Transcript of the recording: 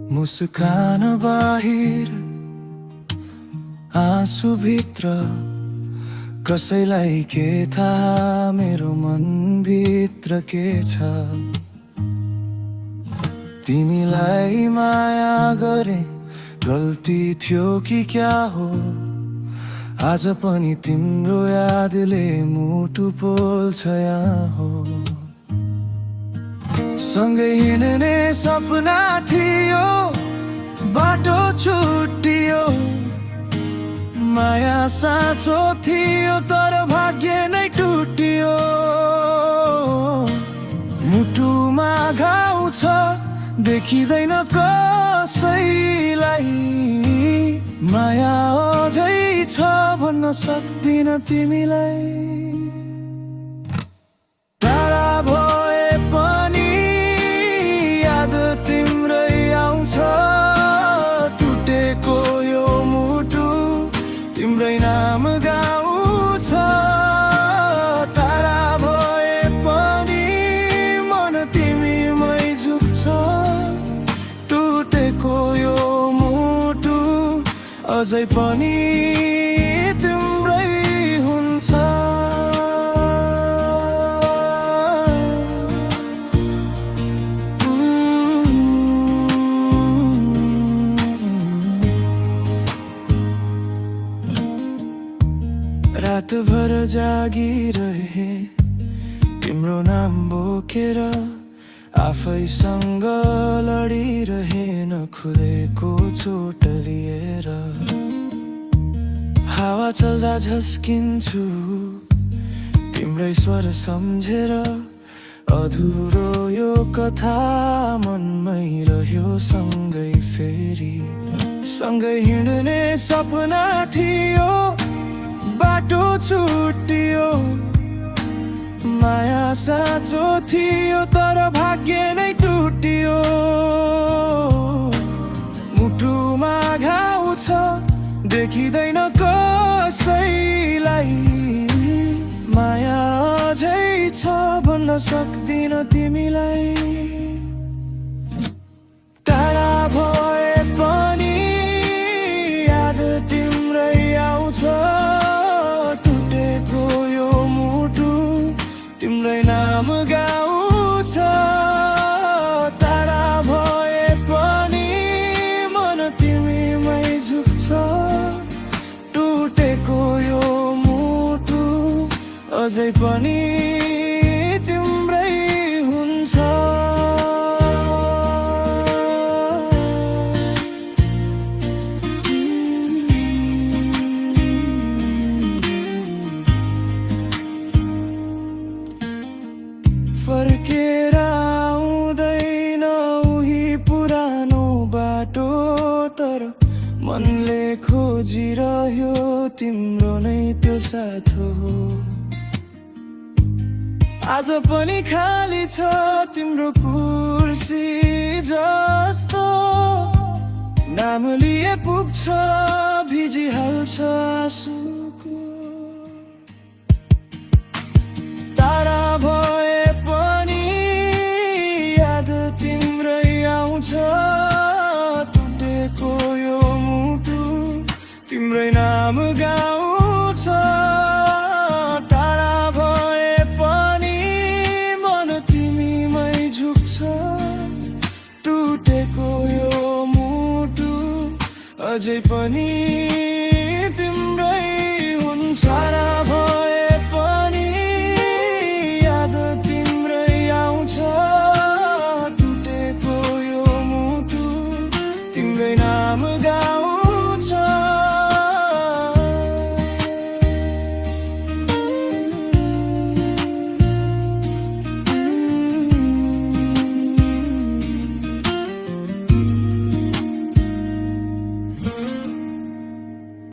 मुस्कान बाहिर आँसु भित्र कसैलाई के थाहा मेरो मन भित्र के छ। तिमीलाई माया गरे गल्ती थियो कि क्या हो, आज पनि तिम्रो यादले मुटु पोल्छ यहाँ हो। सँगै हिँड्ने सपना थियो बाटो छुट्टियो, माया साँचो थियो तर भाग्य नै टुट्यो। मुटुमा घाउ छ देखिँदैन कसैलाई, माया अझै छ भन्न सक्दिन तिमीलाई। टाढा भए पनि याद तिम्रै आउँछ, टुटेको यो मुटु तिम्रै नाम गाउँछ। टाढा भए पनि मन तिमीमै झुक्छ, टुटेको यो मुटु अझै पनि तिम्रै हुन्छ। रातभर जागिरहे तिम्रो नाम बोकेर, आफैसँग लडिरहे नखुलेको चोट लिएर। हावा चल्दा झस्किन्छु तिम्रै स्वर सम्झेर, अधुरो यो कथा मनमै रह्यो सँगै फेरि। सँगै हिँड्ने सपना थियो बाटो छुट्टियो, माया साँचो थियो तर भाग्य नै टुट्यो। मुटुमा घाउ छ देखिँदैन कसैलाई, माया अझै छ भन्न सक्दिन तिमीलाई। टाढा भए पनि याद तिम्रै आउँछ, टुटेको यो मुटु तिम्रै नाम गाउँछ। टाढा भए पनि मन तिमीमै झुक्छ, टुटेको यो मुटु अझै पनि तिम्रै हुन्छ। फर्केर आउँदैन उही पुरानो बाटो, तर मनले खोजिरह्यो तिम्रो नै त्यो साथ हो। आज पनि खाली छ तिम्रो कुर्सी जस्तो, नाम लिए पुग्छ भिजिहाल्छ आँसुको। टाढा भए पनि याद तिम्रै आउँछ, टुटेको यो मुटु तिम्रै नाम गाउँछ। टाढा भए पनि मन तिमीमै झुक्छ, टुटेको यो मुटु अझै पनि